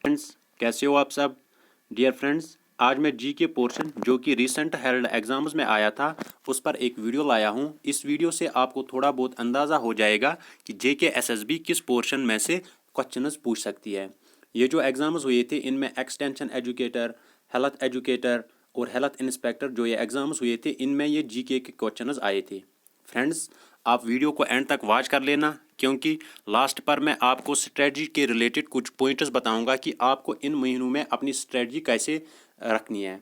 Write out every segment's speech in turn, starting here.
Friends, कैसे हो आप सब। डियर फ्रेंड्स, आज मैं जी के पोर्शन जो कि रिसेंट हेल्ड एग्जाम्स में आया था उस पर एक वीडियो लाया हूं। इस वीडियो से आपको थोड़ा बहुत अंदाज़ा हो जाएगा कि जे के एस एस बी किस पोर्शन में से क्वेश्चंस पूछ सकती है। ये जो एग्ज़ाम्स हुए थे इनमें एक्सटेंशन एजुकेटर, हेल्थ एजुकेटर और हेल्थ इंस्पेक्टर जो ये एग्ज़ाम्स हुए थे इनमें ये जी के क्वेश्चंस आए थे। फ्रेंड्स, आप वीडियो को एंड तक वॉच कर लेना क्योंकि लास्ट पर मैं आपको स्ट्रेटजी के रिलेटेड कुछ पॉइंटर्स बताऊंगा कि आपको इन महीनों में अपनी स्ट्रेटजी कैसे रखनी है।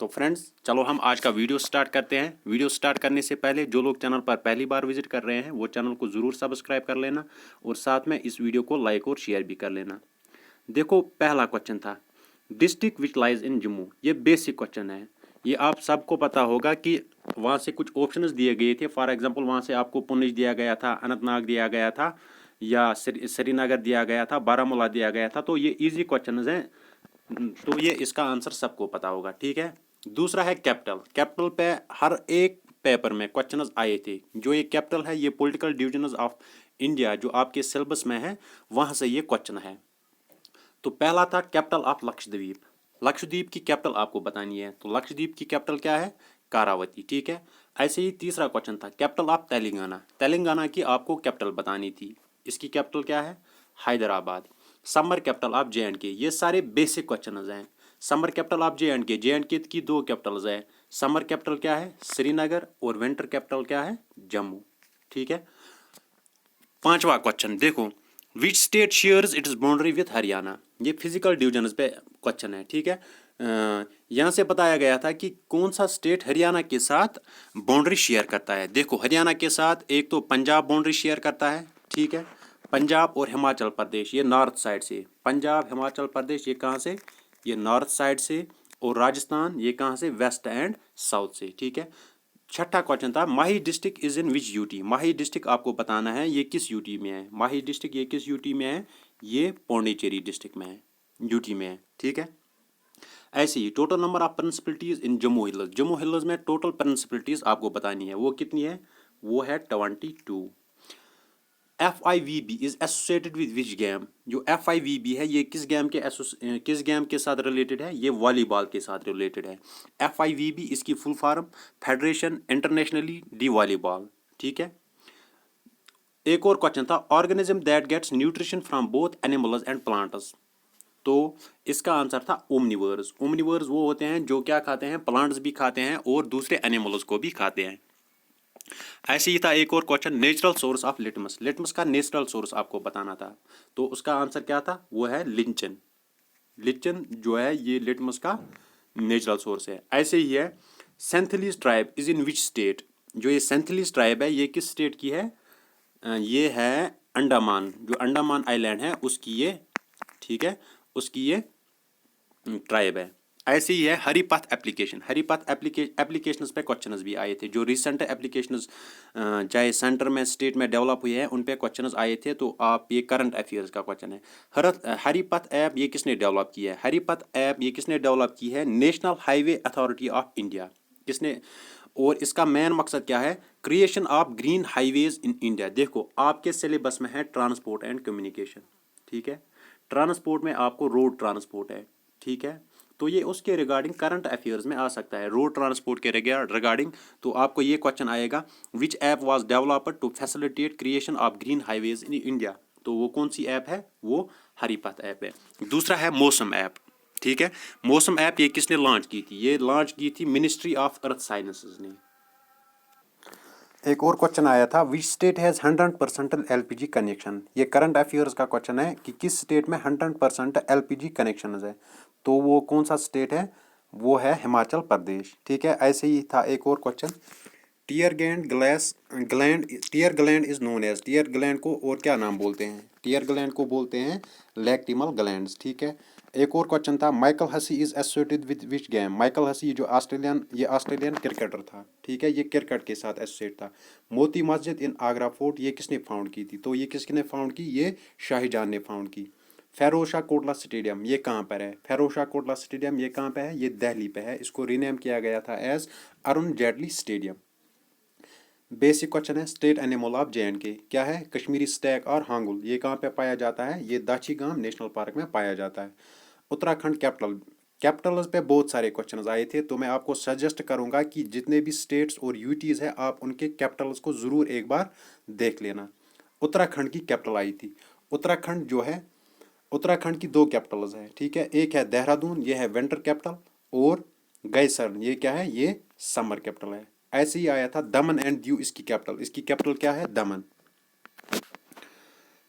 तो फ्रेंड्स, चलो हम आज का वीडियो स्टार्ट करते हैं। वीडियो स्टार्ट करने से पहले जो लोग चैनल पर पहली बार विजिट कर रहे हैं वो चैनल को ज़रूर सब्सक्राइब कर लेना और साथ में इस वीडियो को लाइक और शेयर भी कर लेना। देखो, पहला क्वेश्चन था district which lies in Jammu. ये बेसिक क्वेश्चन है, ये आप सबको पता होगा कि वहाँ से कुछ ऑप्शंस दिए गए थे। फॉर एग्जांपल वहाँ से आपको पुंछ दिया गया था, अनंतनाग दिया गया था या श्रीनगर दिया गया था, बारामूला दिया गया था। तो ये इजी क्वेश्चंस हैं, तो ये इसका आंसर सबको पता होगा। ठीक है। दूसरा है कैपिटल। कैपिटल पे हर एक पेपर में क्वेश्चंस आए थे। जो ये कैपिटल है ये पॉलिटिकल डिविजन्स ऑफ इंडिया जो आपके सिलेबस में है वहाँ से ये क्वेश्चन है। तो पहला था कैपिटल ऑफ लक्षद्वीप। लक्षद्वीप की कैपिटल आपको बतानी है। तो लक्षद्वीप की कैपिटल क्या है? कारावती। ठीक है। ऐसे ही तीसरा क्वेश्चन था कैपिटल ऑफ तेलंगाना। तेलंगाना की आपको कैपिटल बतानी थी। इसकी कैपिटल क्या है? Hyderabad. Summer capital of J and K. ये सारे बेसिक क्वेश्चन हैं। Summer capital of J and K. J and के की दो कैपिटल्स है। समर कैपिटल क्या है? श्रीनगर। और विंटर कैपिटल क्या है? जम्मू। ठीक है। पांचवा क्वेश्चन देखो, which state shares it's boundary with Haryana. ये फिजिकल डिवीजन पे क्वेश्चन है। ठीक है। यहाँ से बताया गया था कि कौन सा स्टेट हरियाणा के साथ बाउंड्री शेयर करता है। देखो, हरियाणा के साथ एक तो पंजाब बाउंड्री शेयर करता है। ठीक है। पंजाब और हिमाचल प्रदेश ये नॉर्थ साइड से। पंजाब हिमाचल प्रदेश ये कहाँ से? ये नॉर्थ साइड से। और राजस्थान ये कहाँ से? वेस्ट एंड साउथ से। ठीक है। छठा क्वेश्चन था Mahe district is in which UT. Mahe district आपको बताना है ये किस यूटी में है। माही डिस्ट्रिक्ट ये किस यूटी में है? ये पौंडीचेरी डिस्ट्रिक्ट में है, यूटी में है। ठीक है। ऐसे ही total number of principalities in Jammu hills. Jammu hills में टोटल प्रिंसिपलिटीज आपको बतानी है। वो कितनी है? वो है 22। FIVB is associated with which game. जो FIVB है ये किस गेम के साथ रिलेटेड है? ये वॉलीबॉल के साथ रिलेटेड है। FIVB इसकी full form Federation Internationale de Volleyball. ठीक है। एक और क्वेश्चन था organism that gets nutrition from both animals and plants. तो इसका आंसर था ओमनिवर्स। ओमनिवर्स वो होते हैं जो क्या खाते हैं? प्लांट्स भी खाते हैं और दूसरे एनिमल्स को भी खाते हैं। ऐसे ही था एक और question natural source of litmus. Litmus का नेचुरल सोर्स आपको बताना था। तो उसका आंसर क्या था? वो है लिंचन। लिंचन जो है ये लिटमस का नेचुरल सोर्स है। ऐसे ही है सेंथलीज tribe is in which state. जो ये सेंथलीज ट्राइब है ये किस स्टेट की है? ये है अंडमान। जो अंडमान आइलैंड है उसकी ये, ठीक है, उसकी ये ट्राइब है। ऐसे ही है हरिपथ एप्लीकेशन। हरिपथ एप्लीकेशंस पे क्वेश्चंस भी आए थे। जो रिसेंट एप्लीकेशंस चाहे सेंटर में स्टेट में डेवलप हुए हैं उन पे क्वेश्चंस आए थे। तो आप ये करंट अफेयर्स का क्वेश्चन है। हरिपथ ऐप ये किसने डेवलप की है? हरिपथ ऐप ये किसने डेवलप की है? National highway authority of India. किसने? और इसका मेन मकसद क्या है? Creation of green highways in India. देखो, आपके सिलेबस में है ट्रांसपोर्ट एंड कम्युनिकेशन। ठीक है। ट्रांसपोर्ट में आपको रोड ट्रांसपोर्ट है। ठीक है। तो ये उसके रिगार्डिंग करंट अफेयर्स में आ सकता है, रोड ट्रांसपोर्ट के रिगार्डिंग। तो आपको ये क्वेश्चन आएगा which app was developed to facilitate creation of green highways in India. तो वो कौन सी ऐप है? वो हरिपथ ऐप है। दूसरा है मौसम ऐप। ठीक है। मौसम ऐप ये किसने लॉन्च की थी? ये लॉन्च की थी मिनिस्ट्री ऑफ अर्थ साइंसेज ने। एक और क्वेश्चन आया था which state has 100% LPG connection. ये करंट अफेयर्स का क्वेश्चन है कि किस स्टेट में 100% LPG कनेक्शन है। तो वो कौन सा स्टेट है? वो है हिमाचल प्रदेश। ठीक है। ऐसे ही था एक और question tear gland is known as. Tear gland को और क्या नाम बोलते हैं? टीयर ग्लैंड को बोलते हैं लैक्टिमल ग्लैंड्स। ठीक है। एक और क्वेश्चन था Michael Hussey is associated with which game. Michael Hussey जो ऑस्ट्रेलियन क्रिकेटर था। ठीक है। ये क्रिकेट के साथ एसोसिएट था। मोती मस्जिद इन आगरा फोर्ट ये किसने फाउंड की थी? तो ये किसने फाउंड की? ये शाहजहां ने फाउंड की। फेरोज शाह कोटला स्टेडियम ये कहाँ पर है? फेरोज शाह कोटला स्टेडियम ये कहाँ पे है? ये दिल्ली पे है। इसको रीनेम किया गया था as Arun Jaitley stadium. Basic question है स्टेट एनिमल ऑफ J&K क्या है? कश्मीरी स्टैग और हांगुल। ये कहाँ पे पाया जाता है? ये दाची गांव नेशनल पार्क में पाया जाता है। उत्तराखंड कैपिटल्स पे बहुत सारे क्वेश्चंस आए थे, तो मैं आपको सजेस्ट करूंगा कि जितने भी स्टेट्स और यूटीज है आप उनके कैपिटल्स को ज़रूर एक बार देख लेना। उत्तराखंड की कैपिटल आई थी। उत्तराखंड जो है, उत्तराखंड की दो कैपिटल्स है, ठीक है, एक है देहरादून, ये है विंटर कैपिटल, और गैसर ये क्या है, ये समर कैपिटल है। ऐसे ही आया था दमन एंड दीव इसकी कैपिटल क्या है, दमन।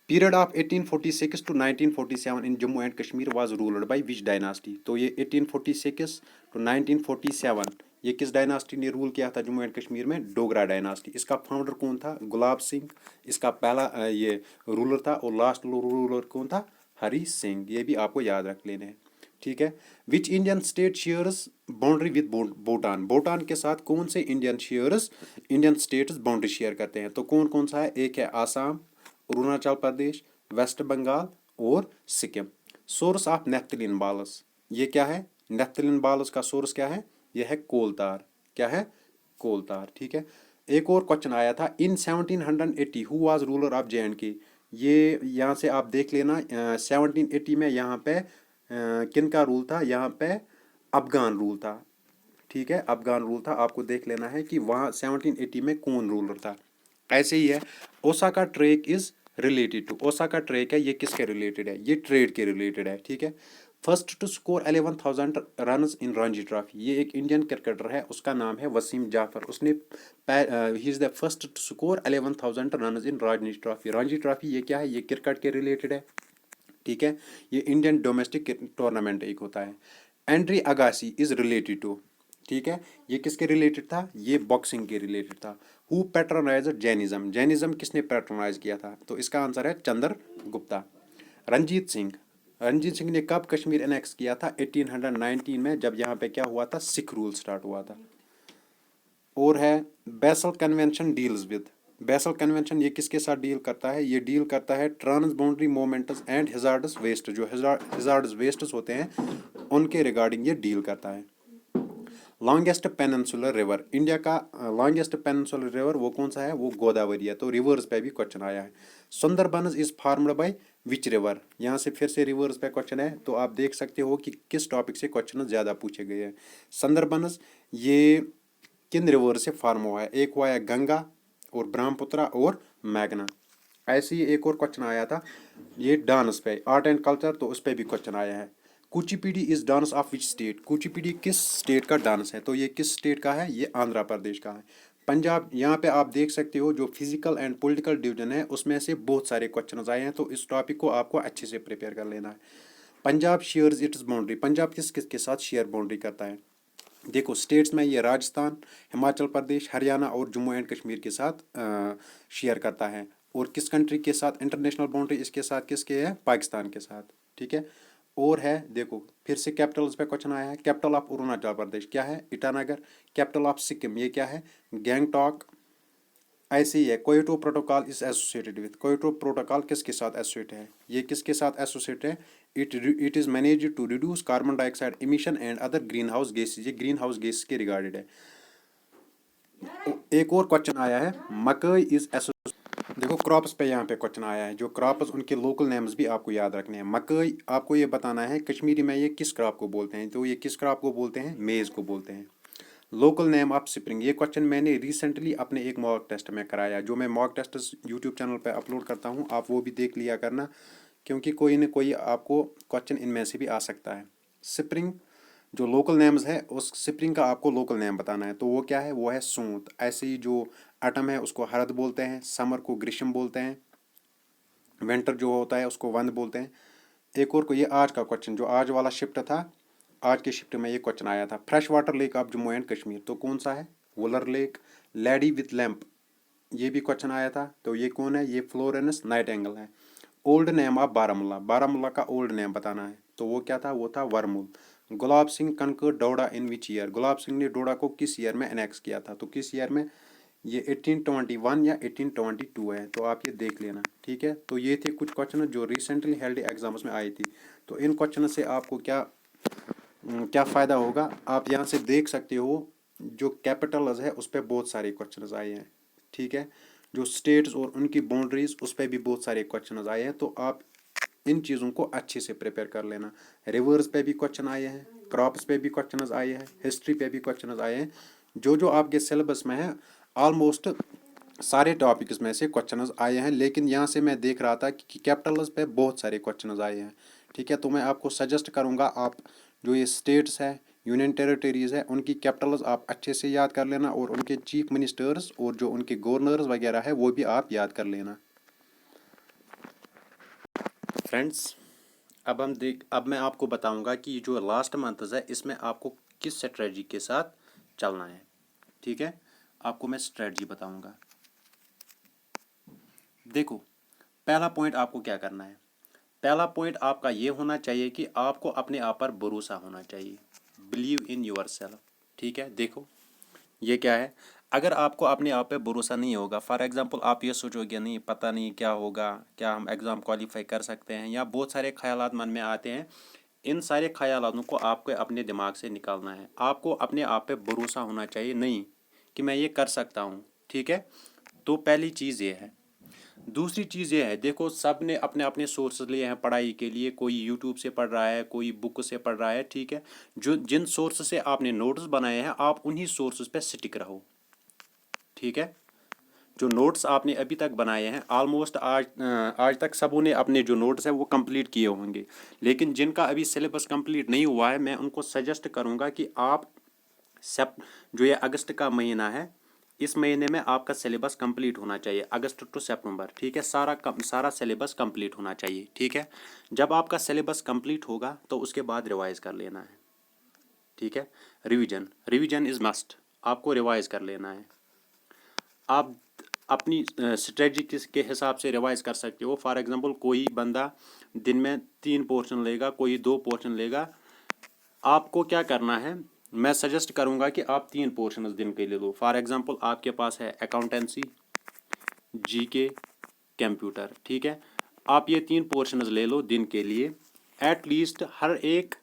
Period of 1846 to 1947 in Jammu and Kashmir was ruled by which dynasty. तो ये 1846 to 1947 ये किस डायनास्टी ने रूल किया था जम्मू एंड कश्मीर में, डोगरा डायनास्टी। इसका फाउंडर कौन था, गुलाब सिंह इसका पहला ये रूलर था, और लास्ट रूलर कौन था, हरी सिंह। ये भी आपको याद रख लेने हैं, ठीक है। Which Indian state shares boundary with Bhutan. Bhutan के साथ कौन से इंडियन स्टेट्स बाउंड्री शेयर करते हैं, तो कौन कौन सा है, एक है आसाम, अरुणाचल प्रदेश, वेस्ट बंगाल और सिक्किम। सोर्स ऑफ नेफ्थलिन बालस, ये क्या है, नेफ्थलिन बालस का सोर्स क्या है, यह है कोलतार। क्या है, कोलतार, ठीक है। एक और क्वेश्चन आया था, इन 1780 who was ruler of JNK। ये यहाँ से आप देख लेना, 1780 में यहाँ पे किन का रूल था, यहाँ पे अफगान रूल था, ठीक है, अफगान रूल था। आपको देख लेना है कि वहाँ 1780 में कौन रूलर था। ऐसे ही है, Osaka track is related to, Osaka track है ये किसके रिलेटेड है, ये ट्रेड के रिलेटेड है, ठीक है। First to score 11,000 runs in Ranji Trophy, ये एक इंडियन क्रिकेटर है, उसका नाम है वसीम जाफर। उसने he is the first to score 11,000 runs in Ranji Trophy. Ranji Trophy ये क्या है, ये क्रिकेट के रिलेटेड है, ठीक है, ये इंडियन डोमेस्टिक टूर्नामेंट एक होता है। Andre Agassi is related to, ठीक है, ये किसके रिलेटेड था, ये बॉक्सिंग के रिलेटेड था। हु पैट्रोनाइज जैनिज्म, जैनिज्म किसने पैट्रोनाइज किया था, तो इसका आंसर है चंद्र गुप्ता। रंजीत सिंह, रंजीत सिंह ने कब कश्मीर एनेक्स किया था, 1819 में, जब यहाँ पे क्या हुआ था, सिख रूल स्टार्ट हुआ था। और है बैसल कन्वेंशन डील्स विद, बैसल कन्वेंशन ये किसके साथ डील करता है, ये डील करता है transboundary movements and hazardous waste, जो हैजार्डस वेस्ट्स होते हैं उनके रिगार्डिंग ये डील करता है। लॉन्गेस्ट पेनिनसुलर रिवर, इंडिया का लॉन्गेस्ट पेनिनसुलर रिवर वो कौन सा है, वो गोदावरी है। तो रिवर्स पे भी क्वेश्चन आया है। Sundarbans is formed by which river, यहाँ से फिर से रिवर्स पे क्वेश्चन है, तो आप देख सकते हो कि किस टॉपिक से क्वेश्चन ज़्यादा पूछे गए हैं। सुंदरबंस ये किन रिवर से फॉर्म हुआ है, एक हुआ है गंगा और ब्रह्मपुत्र और मैघना। ऐसे ही एक और क्वेश्चन आया था ये डांस पे, आर्ट एंड कल्चर, तो उस पर भी क्वेश्चन आया है। Kuchipudi is dance of which state, Kuchipudi किस स्टेट का डांस है, तो ये किस स्टेट का है, ये आंध्र प्रदेश का है। पंजाब, यहाँ पे आप देख सकते हो जो फिजिकल एंड पॉलिटिकल डिवीजन है उसमें से बहुत सारे क्वेश्चन आए हैं, तो इस टॉपिक को आपको अच्छे से प्रिपेयर कर लेना है। Punjab shares it's boundary, Punjab किस किस के साथ शेयर बाउंड्री करता है, देखो स्टेट्स में ये राजस्थान, हिमाचल प्रदेश, हरियाणा और जम्मू एंड कश्मीर के साथ शेयर करता है। और किस कंट्री के साथ इंटरनेशनल बाउंड्री इसके साथ किसके है, पाकिस्तान के साथ, ठीक है। और है देखो फिर से कैपिटल्स पे क्वेश्चन आया है, कैपिटल ऑफ अरुणाचल प्रदेश क्या है, ईटानगर। कैपिटल ऑफ सिक्किम ये क्या है, गैंगटॉक। ऐसे ही है, Kyoto Protocol is associated with, Kyoto Protocol किसके साथ एसोसिएट है, ये किसके साथ एसोसिएट है, it is manage to reduce carbon dioxide emission and other greenhouse gases, ये ग्रीन हाउस गैस के रिगार्डेड है। एक और क्वेश्चन आया है, मकई इज एसोसिएटेड, देखो क्रॉप्स पे यहाँ पे क्वेश्चन आया है, जो क्रॉप्स उनके लोकल नेम्स भी आपको याद रखने हैं। मकई आपको ये बताना है कश्मीरी में ये किस क्रॉप को बोलते हैं, तो ये किस क्रॉप को बोलते हैं, मेज को बोलते हैं। लोकल नेम ऑफ स्प्रिंग, ये क्वेश्चन मैंने रिसेंटली अपने एक मॉक टेस्ट में कराया, जो मैं मॉक टेस्ट यूट्यूब चैनल पर अपलोड करता हूँ, आप वो भी देख लिया करना, क्योंकि कोई न कोई आपको क्वेश्चन इनमें से भी आ सकता है। स्प्रिंग जो लोकल नेम्स है, उस स्प्रिंग का आपको लोकल नेम बताना है, तो वो क्या है, वो है सूंत। ऐसे ही जो अटम है उसको हरद बोलते हैं, समर को ग्रीष्म बोलते हैं, विंटर जो होता है उसको वंद बोलते हैं। एक और को ये आज का क्वेश्चन जो आज वाला शिफ्ट था, आज के शिफ्ट में ये क्वेश्चन आया था, fresh water lake of Jammu and Kashmir, तो कौन सा है, Wular lake. Lady with lamp ये भी क्वेश्चन आया था, तो ये कौन है, ये फ्लोरेंस नाइटिंगेल है। Old name of Baramulla, Baramulla का ओल्ड नेम बताना है, तो वो क्या था, वो था Varmul. Gulab Singh conquer Doda in which year, Gulab Singh ने डोडा को किस ईयर में एनेक्स किया था, तो किस ईयर में, ये 1821 या 1822 है, तो आप ये देख लेना, ठीक है। तो ये थे कुछ क्वेश्चन जो रिसेंटली हेल्ड एग्जाम्स में आई थी। तो इन क्वेश्चन से आपको क्या फ़ायदा होगा, आप यहाँ से देख सकते हो जो कैपिटल्स है उस पर बहुत सारे क्वेश्चन आए हैं, ठीक है। जो स्टेट्स और उनकी बाउंड्रीज उस पर भी बहुत सारे क्वेश्चन आए हैं, तो आप इन चीज़ों को अच्छे से प्रिपेयर कर लेना। रिवर्स पे भी क्वेश्चन आए हैं, क्रॉप्स पे भी क्वेश्चन आए हैं, हिस्ट्री पे भी क्वेश्चन आए हैं। जो जो आपके सिलेबस में है ऑलमोस्ट सारे टॉपिक्स में से क्वेश्चन आए हैं, लेकिन यहाँ से मैं देख रहा था कि कैपिटल्स पे बहुत सारे क्वेश्चन आए हैं। ठीक है, तो मैं आपको सजेस्ट करूँगा आप जो ये स्टेट्स है, यूनियन टेरिटरीज़ है, उनकी कैपिटल्स आप अच्छे से याद कर लेना और उनके चीफ मिनिस्टर्स और जो उनके गवर्नर्स वगैरह है वो भी आप याद कर लेना। फ्रेंड्स, अब मैं आपको बताऊंगा कि जो लास्ट मंथ है इसमें आपको किस स्ट्रेटजी के साथ चलना है। ठीक है, आपको मैं स्ट्रेटजी बताऊंगा। देखो, पहला पॉइंट आपको क्या करना है। पहला पॉइंट आपका ये होना चाहिए कि आपको अपने आप पर भरोसा होना चाहिए। Believe in your self. ठीक है, देखो ये क्या है। अगर आपको अपने आप पे भरोसा नहीं होगा, फॉर एग्जांपल आप ये सोचोगे नहीं पता नहीं क्या होगा, क्या हम एग्ज़ाम क्वालिफाई कर सकते हैं, या बहुत सारे ख्यालात मन में आते हैं। इन सारे ख्यालातों को आपको अपने दिमाग से निकालना है। आपको अपने आप पे भरोसा होना चाहिए, नहीं कि मैं ये कर सकता हूँ। ठीक है, तो पहली चीज़ ये है। दूसरी चीज़ ये है, देखो सब ने अपने अपने सोर्सेज लिए हैं पढ़ाई के लिए। कोई यूट्यूब से पढ़ रहा है, कोई बुक से पढ़ रहा है। ठीक है, जो जिन सोर्स से आपने नोट्स बनाए हैं आप उन्हीं सोर्सेज पे स्टिक रहो। ठीक है, जो नोट्स आपने अभी तक बनाए हैं ऑलमोस्ट आज तक सबों ने अपने जो नोट्स हैं वो कंप्लीट किए होंगे, लेकिन जिनका अभी सिलेबस कंप्लीट नहीं हुआ है मैं उनको सजेस्ट करूंगा कि आप जो ये अगस्त का महीना है, इस महीने में आपका सिलेबस कंप्लीट होना चाहिए, अगस्त टू सितंबर। ठीक है, सारा सिलेबस कंप्लीट होना चाहिए। ठीक है, जब आपका सिलेबस कंप्लीट होगा तो उसके बाद रिवाइज कर लेना है। ठीक है, रिवीजन इज़ मस्ट, आपको रिवाइज कर लेना है। आप अपनी स्ट्रेटजी के हिसाब से रिवाइज कर सकते हो। फॉर एग्जांपल कोई बंदा दिन में 3 पोर्शन लेगा, कोई 2 पोर्शन लेगा। आपको क्या करना है, मैं सजेस्ट करूंगा कि आप 3 पोर्शन दिन के लिए लो। फॉर एग्जांपल आपके पास है अकाउंटेंसी, जीके, कंप्यूटर। ठीक है, आप ये 3 पोर्शंस ले लो दिन के लिए। एटलीस्ट हर एक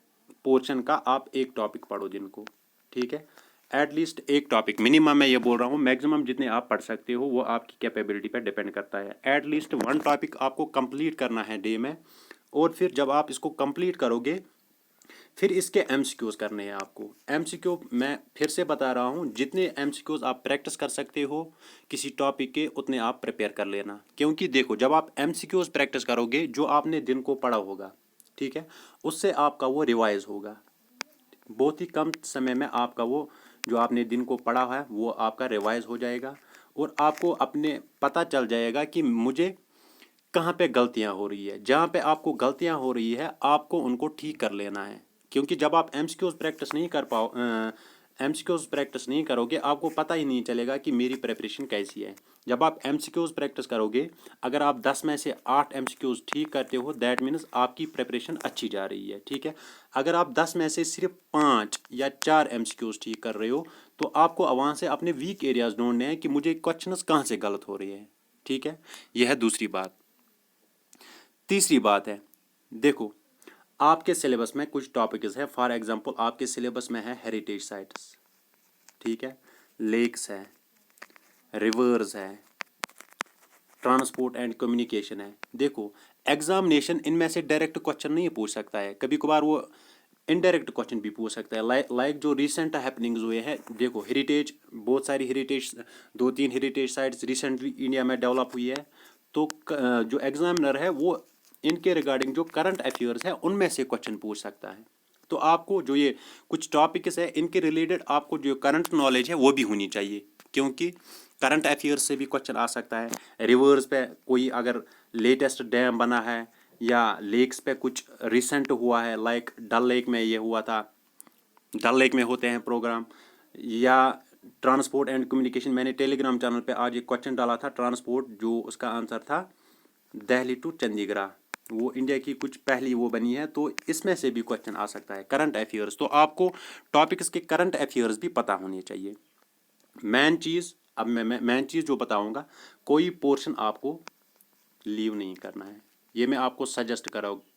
पोर्शन का आप एक टॉपिक पढ़ो दिन को। ठीक है, एटलीस्ट एक टॉपिक मिनिमम, मैं ये बोल रहा हूँ मैक्सिमम जितने आप पढ़ सकते हो वो आपकी कैपेबिलिटी पर डिपेंड करता है। एटलीस्ट 1 टॉपिक आपको कंप्लीट करना है डे में, और फिर जब आप इसको कंप्लीट करोगे फिर इसके एमसीक्यूज करने हैं आपको। एमसीक्यू मैं फिर से बता रहा हूँ, जितने एमसीक्यूज आप प्रैक्टिस कर सकते हो किसी टॉपिक के उतने आप प्रिपेयर कर लेना। क्योंकि देखो जब आप एमसीक्यूज प्रैक्टिस करोगे जो आपने दिन को पढ़ा होगा, ठीक है, उससे आपका वो रिवाइज होगा। बहुत ही कम समय में आपका वो जो आपने दिन को पढ़ा है वो आपका रिवाइज हो जाएगा, और आपको अपने पता चल जाएगा कि मुझे कहाँ पे गलतियाँ हो रही है। जहाँ पे आपको गलतियाँ हो रही है आपको उनको ठीक कर लेना है। क्योंकि जब आप एमसीक्यूज प्रैक्टिस नहीं कर पाओ एमसीक्यूज प्रैक्टिस नहीं करोगे आपको पता ही नहीं चलेगा कि मेरी प्रिपरेशन कैसी है। जब आप एमसीक्यूज प्रैक्टिस करोगे, अगर आप 10 में से 8 एमसीक्यूज ठीक करते हो दैट मीन्स आपकी प्रिपरेशन अच्छी जा रही है। ठीक है, अगर आप 10 में से सिर्फ 5 या 4 एमसीक्यूज ठीक कर रहे हो तो आपको वहाँ से अपने वीक एरियाज ढूंढने हैं कि मुझे क्वेश्चंस कहाँ से गलत हो रहे हैं। ठीक है, यह है दूसरी बात। तीसरी बात है, देखो आपके सिलेबस में कुछ टॉपिक्स है। फॉर एग्जांपल आपके सिलेबस में है हेरिटेज साइट्स, ठीक है, लेक्स है, रिवर्स है, ट्रांसपोर्ट एंड कम्युनिकेशन है। देखो एग्जामिनेशन इनमें से डायरेक्ट क्वेश्चन नहीं पूछ सकता है, कभी कभार वो इनडायरेक्ट क्वेश्चन भी पूछ सकता है। लाइक जो रिसेंट हैपनिंग्स हुए हैं, देखो हेरिटेज, बहुत सारी heritage, 2-3 heritage sites recently India में डेवलप हुई है। तो जो एग्जामिनर है वो इनके रिगार्डिंग जो करंट अफेयर्स है उनमें से क्वेश्चन पूछ सकता है। तो आपको जो ये कुछ टॉपिक्स है इनके रिलेटेड आपको जो करंट नॉलेज है वो भी होनी चाहिए, क्योंकि करंट अफेयर्स से भी क्वेश्चन आ सकता है। रिवर्स पे कोई अगर लेटेस्ट डैम बना है या लेक्स पे कुछ रिसेंट हुआ है, लाइक डल लेक में ये हुआ था, डल लेक में होते हैं प्रोग्राम। या ट्रांसपोर्ट एंड कम्युनिकेशन, मैंने टेलीग्राम चैनल पे आज एक क्वेश्चन डाला था ट्रांसपोर्ट, जो उसका आंसर था दिल्ली टू चंडीगढ़, वो इंडिया की कुछ पहली वो बनी है। तो इसमें से भी क्वेश्चन आ सकता है करंट अफेयर्स। तो आपको टॉपिक्स के करंट अफेयर्स भी पता होने चाहिए। मेन चीज़, अब मैं मेन चीज़ जो बताऊंगा, कोई पोर्शन आपको लीव नहीं करना है। ये मैं आपको सजेस्ट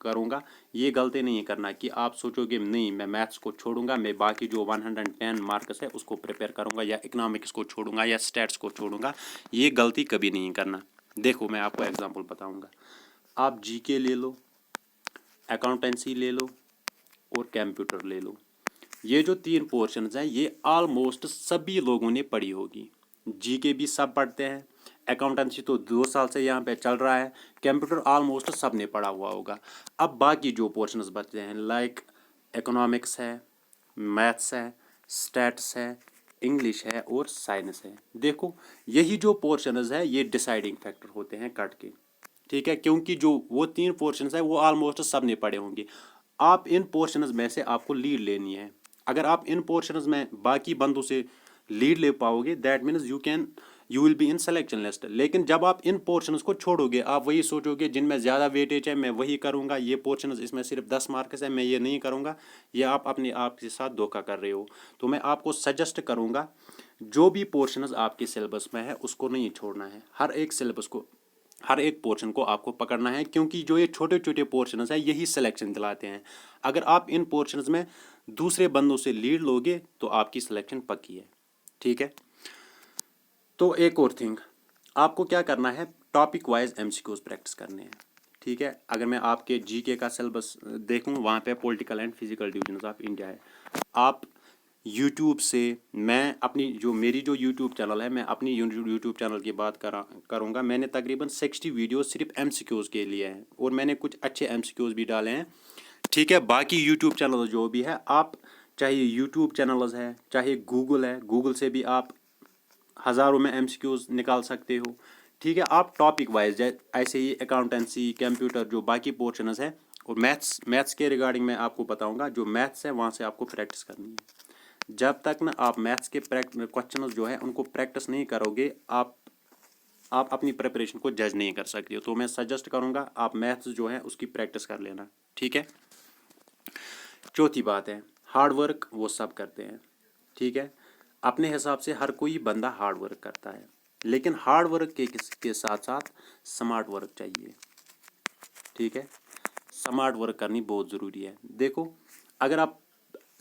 करूँगा। ये गलती नहीं करना कि आप सोचोगे नहीं मैं मैथ्स को छोड़ूंगा, मैं बाकी जो 110 मार्क्स है उसको प्रिपेयर करूँगा, या इकोनॉमिक्स को छोड़ूंगा, या स्टैट्स को छोड़ूंगा। ये गलती कभी नहीं करना। देखो मैं आपको एग्जांपल बताऊंगा। आप जीके ले लो, अकाउंटेंसी ले लो और कंप्यूटर ले लो। ये जो 3 पोर्शंस हैं ये ऑलमोस्ट सभी लोगों ने पढ़ी होगी। जीके भी सब पढ़ते हैं, अकाउंटेंसी तो 2 साल से यहाँ पे चल रहा है, कंप्यूटर ऑलमोस्ट सब ने पढ़ा हुआ होगा। अब बाकी जो पोर्शंस बचते हैं लाइक इकोनॉमिक्स है, मैथ्स है, स्टैट्स है, इंग्लिश है और साइंस है। देखो यही जो पोर्शंस है ये डिसाइडिंग फैक्टर होते हैं कट के, ठीक है, क्योंकि जो वो 3 पोर्शंस है वो ऑलमोस्ट सब ने पढ़े होंगे। आप इन पोर्शंस में से आपको लीड लेनी है। अगर आप इन पोर्शंस में बाकी बंदों से लीड ले पाओगे that means you will be in selection list. लेकिन जब आप इन पोर्शंस को छोड़ोगे, आप वही सोचोगे जिनमें ज़्यादा वेटेज है मैं वही करूँगा, ये पोर्शंस इसमें सिर्फ 10 मार्क्स है मैं ये नहीं करूँगा, ये आप अपने आप के साथ धोखा कर रहे हो। तो मैं आपको सजेस्ट करूँगा जो भी पोर्शंस आपके सिलेबस में है उसको नहीं छोड़ना है, हर एक पोर्शन को आपको पकड़ना है, क्योंकि जो ये छोटे छोटे पोर्शंस हैं यही सिलेक्शन दिलाते हैं। अगर आप इन पोर्शंस में दूसरे बंदों से लीड लोगे तो आपकी सिलेक्शन पक्की है, ठीक है। तो एक और थिंग, आपको क्या करना है, टॉपिक वाइज एमसीक्यूज प्रैक्टिस करने हैं, ठीक है। अगर मैं आपके जीके का सिलेबस देखूं वहाँ पे political and physical division of India है। आप यूट्यूब से, मैं अपनी जो मेरी जो यूट्यूब चैनल है मैं अपनी यूट्यूब चैनल की बात करूँगा। मैंने तकरीबन 60 वीडियो सिर्फ एमसीक्यूज के लिए हैं और मैंने कुछ अच्छे एमसीक्यूज भी डाले हैं, ठीक है। बाकी यूट्यूब चैनल जो भी है, आप चाहे यूट्यूब चैनल्स है चाहे गूगल है, गूगल से भी आप हज़ारों में एमसीक्यूज निकाल सकते हो, ठीक है। आप टॉपिक वाइज ऐसे ही अकाउंटेंसी, कंप्यूटर, जो बाकी पोर्शंस हैं और मैथ्स के रिगार्डिंग मैं आपको बताऊंगा। जो मैथ्स है वहाँ से आपको प्रैक्टिस करनी है। जब तक ना आप मैथ्स के क्वेश्चंस जो है उनको प्रैक्टिस नहीं करोगे, आप अपनी प्रिपरेशन को जज नहीं कर सकते हो। तो मैं सजेस्ट करूँगा आप मैथ्स जो है उसकी प्रैक्टिस कर लेना, ठीक है। चौथी बात है हार्ड वर्क वो सब करते हैं, ठीक है। अपने हिसाब से हर कोई बंदा हार्ड वर्क करता है, लेकिन हार्ड वर्क के साथ साथ स्मार्ट वर्क चाहिए, ठीक है। स्मार्ट वर्क करनी बहुत ज़रूरी है। देखो अगर आप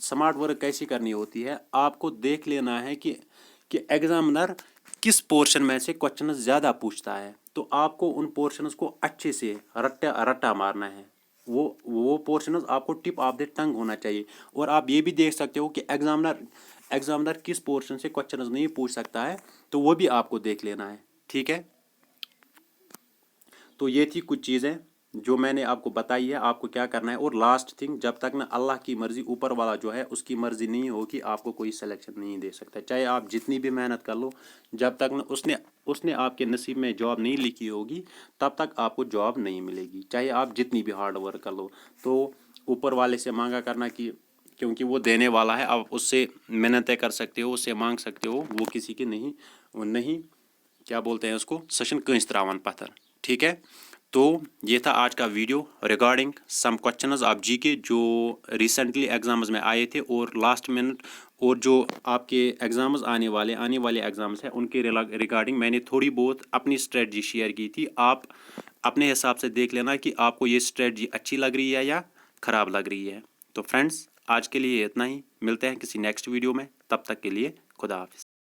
स्मार्ट वर्क कैसी करनी होती है, आपको देख लेना है कि एग्जामिनर किस पोर्शन में से क्वेश्चन ज़्यादा पूछता है, तो आपको उन पोर्शंस को अच्छे से रट्टा मारना है। वो पोर्शंस आपको टिप ऑफ द टंग होना चाहिए। और आप ये भी देख सकते हो कि एग्जामिनर किस पोर्शन से क्वेश्चंस नहीं पूछ सकता है, तो वो भी आपको देख लेना है, ठीक है। तो ये थी कुछ चीज़ें जो मैंने आपको बताई है आपको क्या करना है। और लास्ट थिंग, जब तक ना अल्लाह की मर्ज़ी, ऊपर वाला जो है उसकी मर्ज़ी नहीं होगी, आपको कोई सिलेक्शन नहीं दे सकता। चाहे आप जितनी भी मेहनत कर लो, जब तक ना उसने आपके नसीब में जॉब नहीं लिखी होगी तब तक आपको जॉब नहीं मिलेगी, चाहे आप जितनी भी हार्ड वर्क कर लो। तो ऊपर वाले से मांगा करना कि क्योंकि वो देने वाला है, आप उससे मिन्नतें कर सकते हो, उससे मांग सकते हो, वो किसी की नहीं क्या बोलते हैं उसको, सशन कंस त्रावन पत्थर, ठीक है। तो ये था आज का video regarding some questions of GK जो रिसेंटली एग्जाम्स में आए थे और लास्ट मिनट, और जो आपके एग्जाम्स आने वाले एग्जाम्स हैं उनके रिगार्डिंग मैंने थोड़ी बहुत अपनी स्ट्रेटजी शेयर की थी। आप अपने हिसाब से देख लेना कि आपको ये स्ट्रेटजी अच्छी लग रही है या ख़राब लग रही है। तो फ्रेंड्स आज के लिए इतना ही, मिलते हैं किसी नेक्स्ट वीडियो में, तब तक के लिए खुदा हाफिज़।